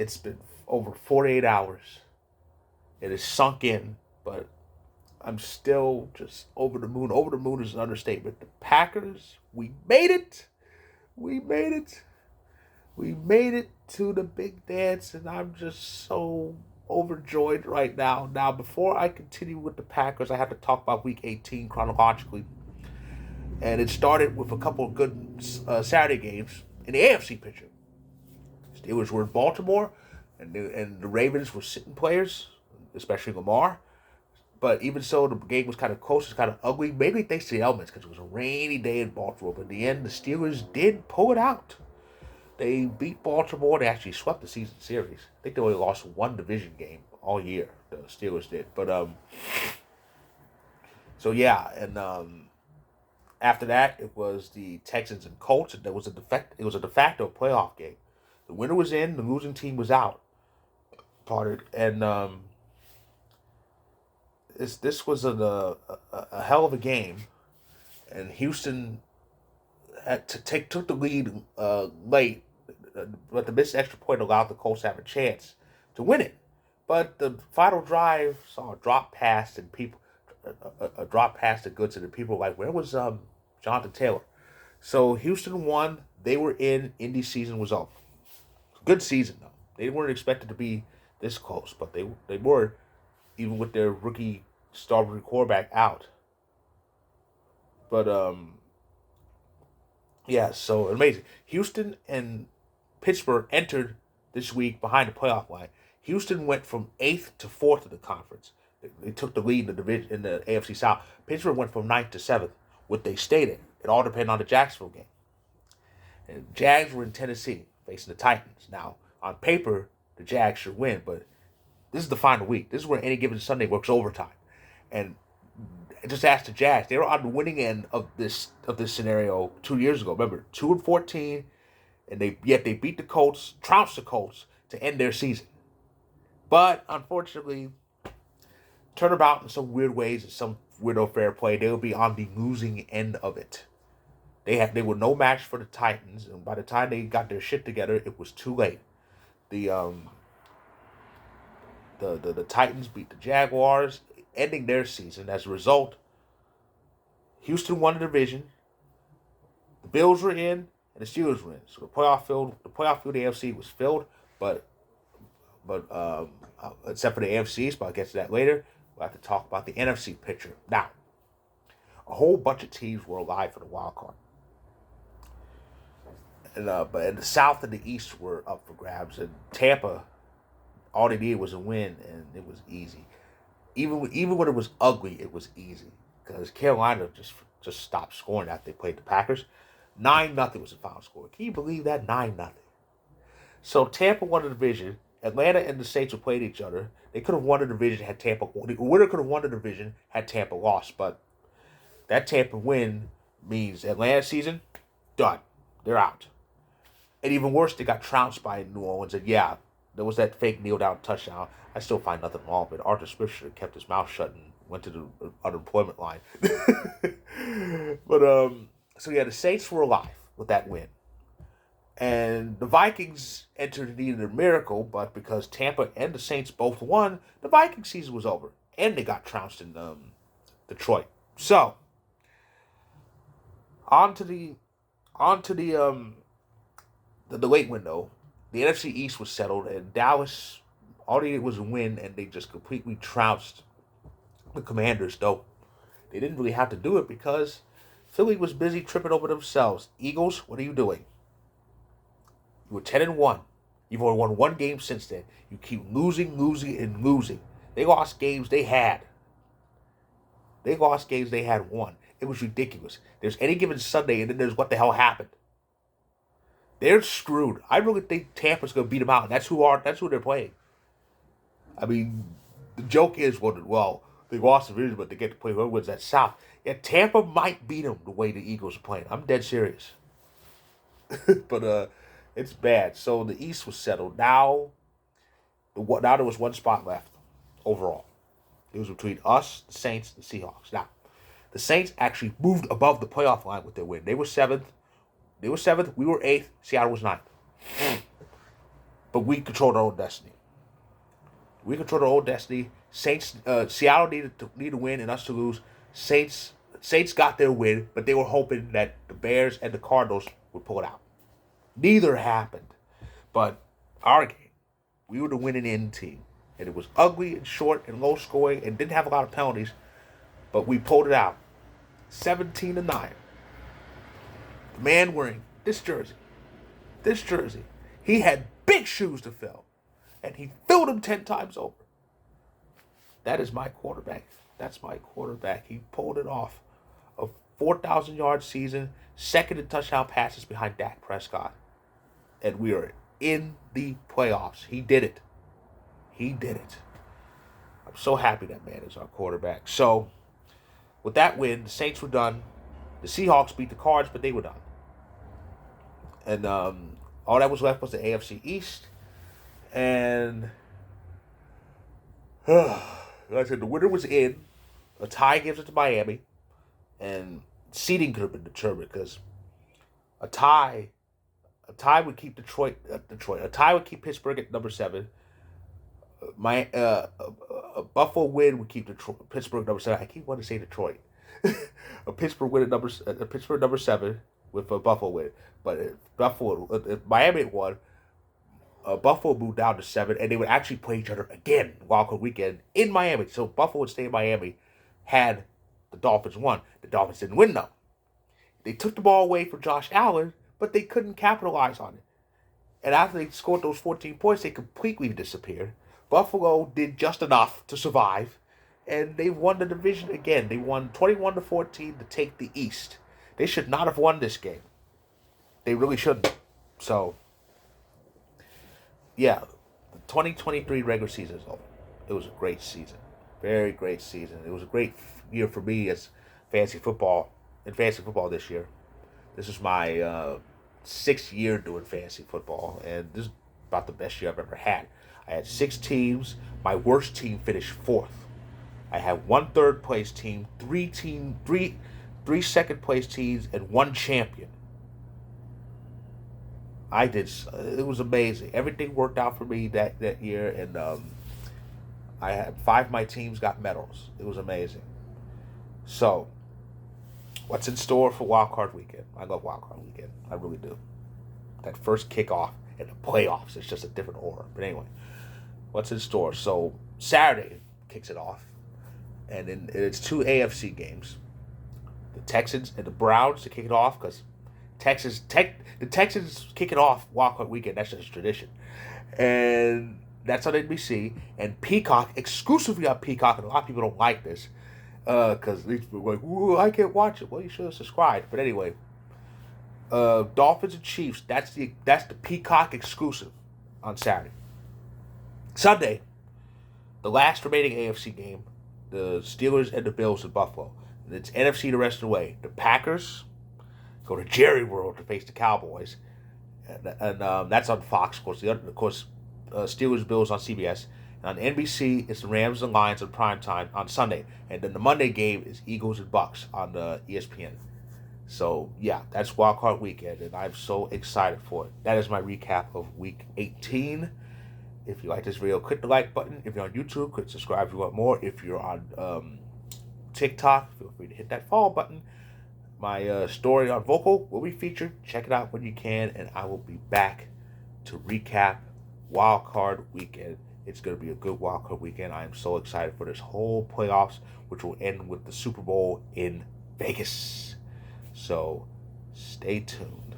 It's been over 48 hours. It has sunk in, but I'm still just over the moon. Over the moon is an understatement. The Packers, we made it. We made it. We made it to the big dance, and I'm just so overjoyed right now. Now, before I continue with the Packers, I have to talk about Week 18 chronologically. And it started with a couple of good Saturday games in the AFC picture. Steelers were in Baltimore, and the Ravens were sitting players, especially Lamar. But even so, the game was kind of close. It's kind of ugly. Maybe thanks to the elements because it was a rainy day in Baltimore. But in the end, the Steelers did pull it out. They beat Baltimore. They actually swept the season series. I think they only lost one division game all year. The Steelers did. But so yeah, and after that, it was the Texans and Colts. And there was It was a de facto playoff game. The winner was in. The losing team was out. Parted and this was a hell of a game, and Houston took the lead late, but the missed extra point allowed the Colts to have a chance to win it. But the final drive saw a drop pass and a drop pass to Goodson, and people were like, "Where was Jonathan Taylor?" So Houston won. They were in. Indy season was over. Good season though. They weren't expected to be this close, but they were, even with their rookie starting quarterback out. But yeah, so amazing. Houston and Pittsburgh entered this week behind the playoff line. Houston went from 8th to 4th in the conference. They took the lead in the division in the AFC South. Pittsburgh went from 9th to 7th. What they stayed in. It all depended on the Jacksonville game. And Jags were in Tennessee facing the Titans. Now, on paper, the Jags should win, but this is the final week. This is where any given Sunday works overtime. And just ask the Jags. They were on the winning end of this scenario 2 years ago. Remember, 2-14, and they beat the Colts, trounced the Colts to end their season. But unfortunately, turn about in some weird ways and some weirdo fair play. They will be on the losing end of it. They were no match for the Titans, and by the time they got their shit together, it was too late. The Titans beat the Jaguars, ending their season. As a result, Houston won the division. The Bills were in, and the Steelers were in. So the playoff field of the AFC was filled, but except for the AFCs, but I'll get to that later. We'll have to talk about the NFC picture. Now, a whole bunch of teams were alive for the wild card. And but in the South and the East were up for grabs. And Tampa, all they needed was a win, and it was easy. Even when it was ugly, it was easy because Carolina just stopped scoring after they played the Packers. 9-0 was the final score. Can you believe that? 9-0. So Tampa won the division. Atlanta and the Saints would play each other. They could have won the division had Tampa. The winner could have won the division had Tampa lost, but that Tampa win means Atlanta season done. They're out. And even worse, they got trounced by New Orleans. And yeah, there was that fake kneel down touchdown. I still find nothing wrong with it. Arthur Smith should have kept his mouth shut and went to the unemployment line. But so yeah, the Saints were alive with that win. And the Vikings entered the need of a miracle, but because Tampa and the Saints both won, the Viking season was over. And they got trounced in Detroit. So on to the late window. The NFC East was settled, and Dallas, all they did was a win, and they just completely trounced the Commanders, though they didn't really have to do it because Philly was busy tripping over themselves. Eagles, what are you doing? You were 10-1. You've only won one game since then. You keep losing, and losing. They lost games they had. They lost games they had won. It was ridiculous. There's any given Sunday, and then there's what the hell happened. They're screwed. I really think Tampa's going to beat them out, and that's who they're playing. I mean, the joke is, well, they lost the division, but they get to play whoever wins that South. Yeah, Tampa might beat them the way the Eagles are playing. I'm dead serious. But it's bad. So the East was settled. Now there was one spot left overall. It was between us, the Saints, and the Seahawks. Now, the Saints actually moved above the playoff line with their win. They were 7th. We were 8th. Seattle was 9th. but we controlled our own destiny. We controlled our own destiny. Saints, Seattle needed to win and us to lose. Saints got their win, but they were hoping that the Bears and the Cardinals would pull it out. Neither happened. But our game, we were the winning end team. And it was ugly and short and low scoring and didn't have a lot of penalties. But we pulled it out. 17-9. The man wearing this jersey, he had big shoes to fill. And he filled them 10 times over. That is my quarterback. That's my quarterback. He pulled it off. A 4,000-yard season, second in touchdown passes behind Dak Prescott. And we are in the playoffs. He did it. I'm so happy that man is our quarterback. So, with that win, the Saints were done. The Seahawks beat the Cards, but they were done. And all that was left was the AFC East. And like I said, the winner was in. A tie gives it to Miami. And seeding could have been determined because a tie would keep Detroit. A tie would keep Pittsburgh at number 7. A Buffalo win would keep Pittsburgh number 7. I keep wanting to say Detroit. a Pittsburgh number 7 with a Buffalo win, but if Miami won, Buffalo moved down to 7, and they would actually play each other again wildcard weekend in Miami. So Buffalo would stay in Miami. Had the Dolphins won, the Dolphins didn't win though. They took the ball away from Josh Allen, but they couldn't capitalize on it. And after they scored those 14 points, they completely disappeared. Buffalo did just enough to survive, and they won the division again. They won 21-14 to take the East. They should not have won this game. They really shouldn't. So, yeah, the 2023 regular season is over. It was a great season. Very great season. It was a great year for me as fantasy football this year. This is my 6th year doing fantasy football, and this is about the best year I've ever had. I had 6 teams. My worst team finished 4th. I had 1 third place team, 3 second place teams, and 1 champion. It was amazing. Everything worked out for me that year, and I had 5 of my teams got medals. It was amazing. So, what's in store for Wild Card Weekend? I love Wild Card Weekend. I really do. That first kickoff and the playoffs, it's just a different aura. But anyway, what's in store? So, Saturday kicks it off. And then it's 2 AFC games. The Texans and the Browns to kick it off because the Texans kick it off Wild Card Weekend. That's just tradition. And that's on NBC. And Peacock, exclusively on Peacock, and a lot of people don't like this because they're like, "Ooh, I can't watch it." Well, you should have subscribed. But anyway, Dolphins and Chiefs, that's the Peacock exclusive on Saturday. Sunday, the last remaining AFC game, the Steelers and the Bills in Buffalo. And it's NFC the rest of the way. The Packers go to Jerry World to face the Cowboys. And that's on Fox, of course. Steelers Bills on CBS. And on NBC, it's the Rams and Lions on primetime on Sunday. And then the Monday game is Eagles and Bucks on the ESPN. So, yeah, that's Wild Card Weekend, and I'm so excited for it. That is my recap of Week 18. If you like this video, click the like button. If you're on YouTube, click subscribe if you want more. If you're on TikTok, feel free to hit that follow button. My story on Vocal will be featured. Check it out when you can, and I will be back to recap Wild Card Weekend. It's going to be a good Wild Card Weekend. I am so excited for this whole playoffs, which will end with the Super Bowl in Vegas. So, stay tuned.